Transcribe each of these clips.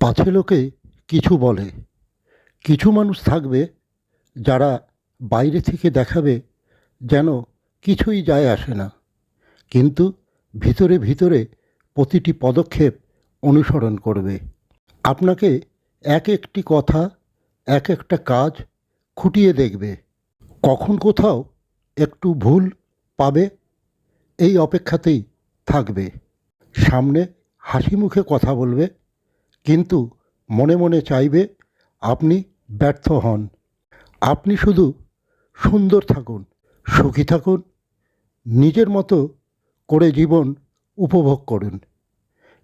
পাছে লোকে কিছু বলে। কিছু মানুষ থাকবে যারা বাইরে থেকে দেখাবে যেন কিছুই যায় আসে না, কিন্তু ভিতরে ভিতরে প্রতিটি পদক্ষেপ অনুসরণ করবে। আপনাকে এক একটি কথা, এক একটা কাজ খুঁটিয়ে দেখবে। কখন কোথাও একটু ভুল পাবে এই অপেক্ষাতেই থাকবে। সামনে হাসি মুখে কথা বলবে, কিন্তু মনে মনে চাইবে আপনি ব্যর্থ হন। আপনি শুধু সুন্দর থাকুন, সুখী থাকুন, নিজের মতো করে জীবন উপভোগ করুন।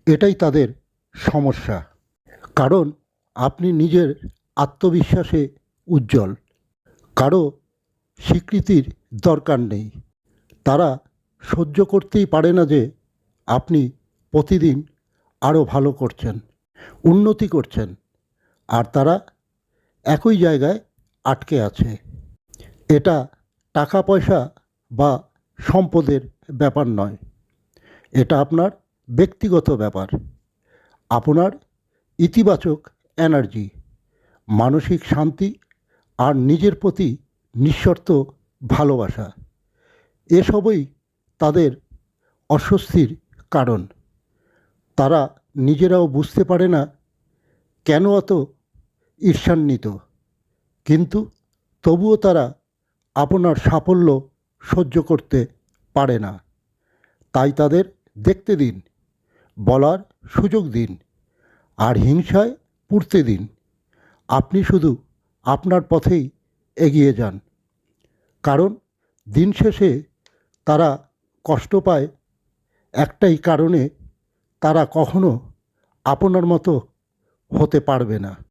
এটাই তাদের সমস্যা। কারণ আপনি নিজের আত্মবিশ্বাসে উজ্জ্বল। কারো স্বীকৃতির দরকার নেই। তারা সহ্য করতেই পারে না যে আপনি প্রতিদিন আরও ভালো করছেন, উন্নতি করছেন, আর তারা একই জায়গায় আটকে আছে। এটা টাকা পয়সা বা সম্পদের ব্যাপার নয়, এটা আপনার ব্যক্তিগত ব্যাপার। আপনার ইতিবাচক এনার্জি, মানসিক শান্তি আর নিজের প্রতি নিঃশর্ত ভালোবাসা, এসবই তাদের অস্বস্তির কারণ। তারা নিজেরাও বুঝতে পারে না কেন এত ঈর্ষান্বিত, কিন্তু তবুও তারা আপনার সাফল্য সহ্য করতে পারে না। তাই তাদের দেখতে দিন, বলার সুযোগ দিন, আর হিংসায় পুড়তে দিন। আপনি শুধু আপনার পথেই এগিয়ে যান, কারণ দিন শেষে তারা কষ্ট পায় একটাই কারণে, তারা কখনো আপনার মতো হতে পারবে না।